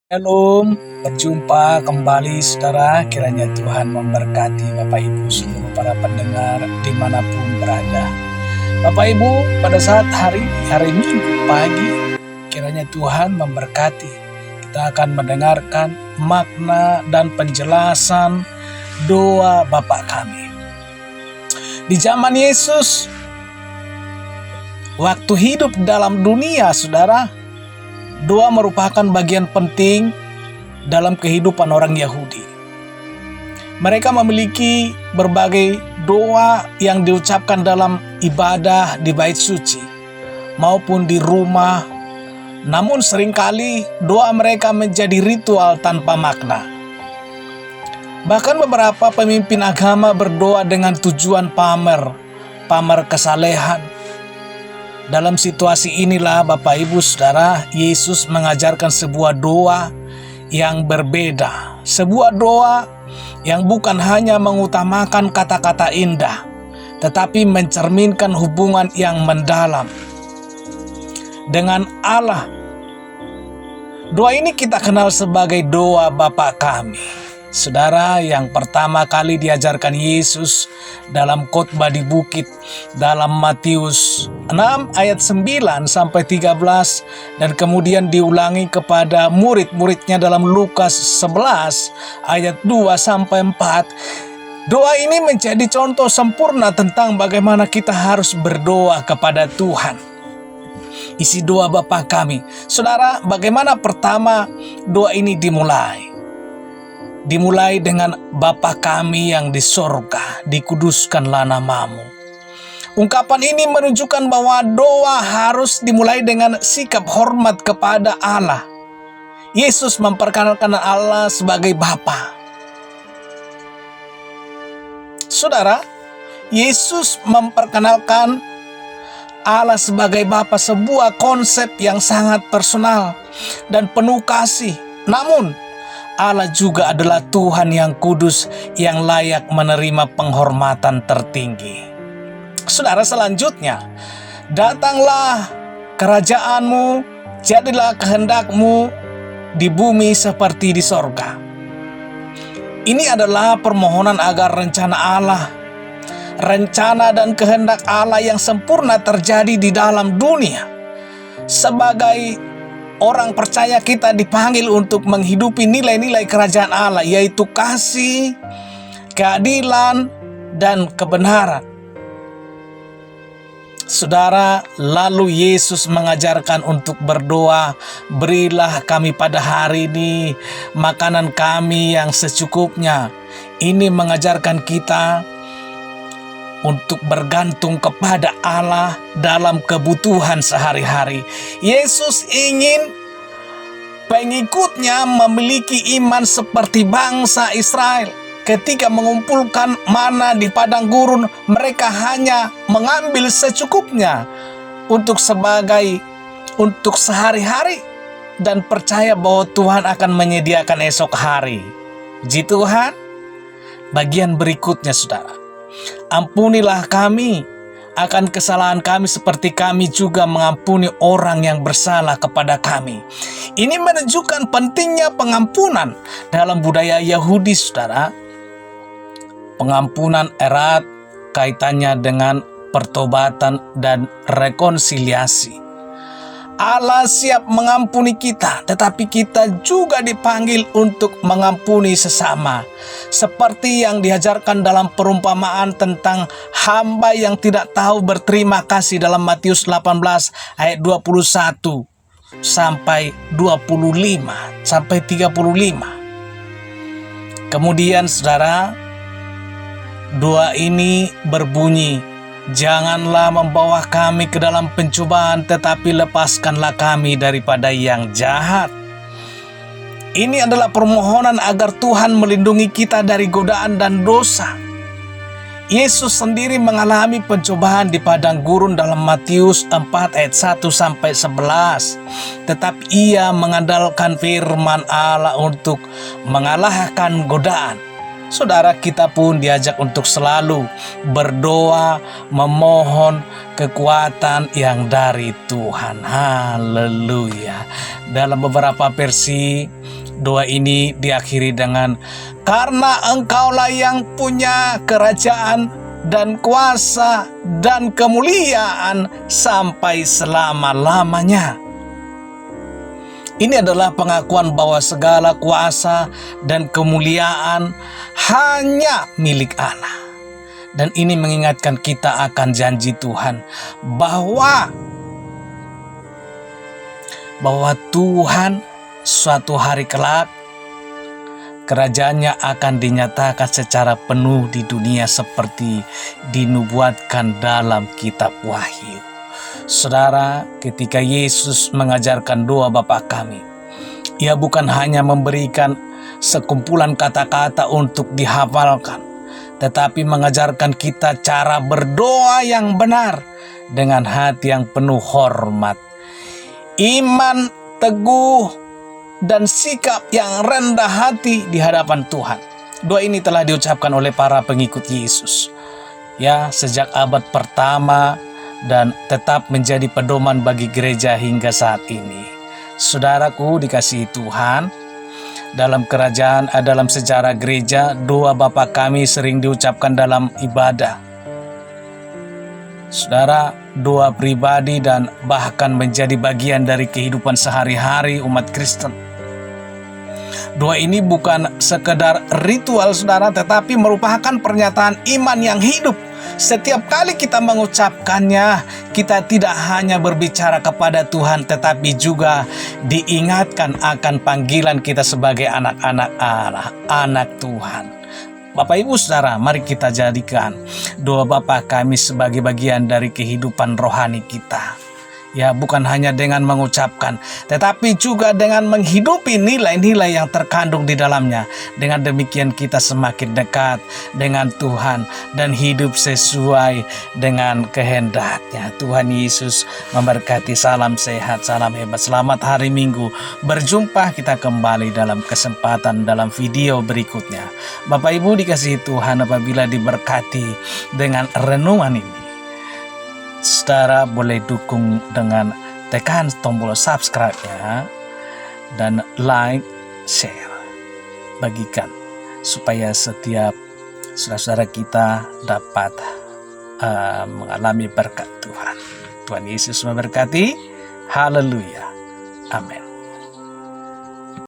Shalom, berjumpa kembali saudara. Kiranya Tuhan memberkati Bapak Ibu seluruh para pendengar dimanapun berada. Bapak Ibu, pada saat hari Minggu pagi, kiranya Tuhan memberkati. Kita akan mendengarkan makna dan penjelasan doa Bapa kami. Di zaman Yesus, waktu hidup dalam dunia, saudara, doa merupakan bagian penting dalam kehidupan orang Yahudi. Mereka memiliki berbagai doa yang diucapkan dalam ibadah di bait suci maupun di rumah. Namun seringkali doa mereka menjadi ritual tanpa makna. Bahkan beberapa pemimpin agama berdoa dengan tujuan pamer kesalehan. Dalam situasi inilah Bapak Ibu Saudara, Yesus mengajarkan sebuah doa yang berbeda. Sebuah doa yang bukan hanya mengutamakan kata-kata indah, tetapi mencerminkan hubungan yang mendalam dengan Allah. Doa ini kita kenal sebagai doa Bapa kami. Saudara, yang pertama kali diajarkan Yesus dalam khotbah di bukit dalam Matius 6 ayat 9 sampai 13 dan kemudian diulangi kepada murid-muridnya dalam Lukas 11 ayat 2 sampai 4. Doa ini menjadi contoh sempurna tentang bagaimana kita harus berdoa kepada Tuhan. Isi doa Bapa kami. Saudara, bagaimana pertama doa ini dimulai? Dimulai dengan Bapa kami yang di sorga, dikuduskanlah namamu. Ungkapan ini menunjukkan bahwa doa harus dimulai dengan sikap hormat kepada Allah. Yesus memperkenalkan Allah sebagai Bapa. Saudara, Yesus memperkenalkan Allah sebagai Bapa, sebuah konsep yang sangat personal dan penuh kasih. Namun, Allah juga adalah Tuhan yang kudus yang layak menerima penghormatan tertinggi. Saudara, selanjutnya, datanglah kerajaanmu, jadilah kehendakmu di bumi seperti di sorga. Ini adalah permohonan agar rencana dan kehendak Allah yang sempurna terjadi di dalam dunia. Sebagai orang percaya, kita dipanggil untuk menghidupi nilai-nilai kerajaan Allah, yaitu kasih, keadilan, dan kebenaran. Saudara, lalu Yesus mengajarkan untuk berdoa, berilah kami pada hari ini makanan kami yang secukupnya. Ini mengajarkan kita untuk bergantung kepada Allah dalam kebutuhan sehari-hari. Yesus ingin pengikutnya memiliki iman seperti bangsa Israel. Ketika mengumpulkan mana di padang gurun, mereka hanya mengambil secukupnya untuk sehari-hari dan percaya bahwa Tuhan akan menyediakan esok hari. Puji Tuhan. Bagian berikutnya, saudara. Ampunilah kami akan kesalahan kami seperti kami juga mengampuni orang yang bersalah kepada kami. Ini menunjukkan pentingnya pengampunan dalam budaya Yahudi, saudara. Pengampunan erat kaitannya dengan pertobatan dan rekonsiliasi. Allah siap mengampuni kita, tetapi kita juga dipanggil untuk mengampuni sesama. Seperti yang diajarkan dalam perumpamaan tentang hamba yang tidak tahu berterima kasih dalam Matius 18 ayat 21 sampai 35. Kemudian saudara, doa ini berbunyi, janganlah membawa kami ke dalam pencobaan, tetapi lepaskanlah kami daripada yang jahat. Ini adalah permohonan agar Tuhan melindungi kita dari godaan dan dosa. Yesus sendiri mengalami pencobaan di padang gurun dalam Matius 4 ayat 1 sampai 11. Tetapi ia mengandalkan firman Allah untuk mengalahkan godaan. saudara, kita pun diajak untuk selalu berdoa, memohon kekuatan yang dari Tuhan. Haleluya. Dalam beberapa versi, doa ini diakhiri dengan, karena Engkaulah yang punya kerajaan dan kuasa dan kemuliaan sampai selama-lamanya. Ini adalah pengakuan bahwa segala kuasa dan kemuliaan hanya milik Allah. Dan ini mengingatkan kita akan janji Tuhan bahwa Tuhan suatu hari kelak kerajaannya akan dinyatakan secara penuh di dunia seperti dinubuatkan dalam kitab Wahyu. Saudara, ketika Yesus mengajarkan doa Bapa kami, Ia bukan hanya memberikan sekumpulan kata-kata untuk dihafalkan, tetapi mengajarkan kita cara berdoa yang benar dengan hati yang penuh hormat, iman teguh, dan sikap yang rendah hati di hadapan Tuhan. Doa ini telah diucapkan oleh para pengikut Yesus, ya, sejak abad pertama, dan tetap menjadi pedoman bagi gereja hingga saat ini. Saudaraku dikasihi Tuhan, dalam sejarah gereja, doa Bapa kami sering diucapkan dalam ibadah. Saudara, doa pribadi dan bahkan menjadi bagian dari kehidupan sehari-hari umat Kristen. Doa ini bukan sekedar ritual, saudara, tetapi merupakan pernyataan iman yang hidup. Setiap kali kita mengucapkannya, kita tidak hanya berbicara kepada Tuhan, tetapi juga diingatkan akan panggilan kita sebagai anak-anak Allah, anak Tuhan. Bapak Ibu Saudara, mari kita jadikan doa Bapa kami sebagai bagian dari kehidupan rohani kita. Ya, bukan hanya dengan mengucapkan, tetapi juga dengan menghidupi nilai-nilai yang terkandung di dalamnya. Dengan demikian kita semakin dekat dengan Tuhan dan hidup sesuai dengan kehendaknya. Tuhan Yesus memberkati. Salam sehat, salam hebat, selamat hari Minggu. Berjumpa kita kembali dalam kesempatan dalam video berikutnya. Bapak Ibu dikasihi Tuhan, apabila diberkati dengan renungan ini, saudara boleh dukung dengan tekan tombol subscribe-nya dan like, share, bagikan supaya setiap saudara-saudara kita dapat mengalami berkat Tuhan. Tuhan Yesus memberkati. Haleluya. Amin.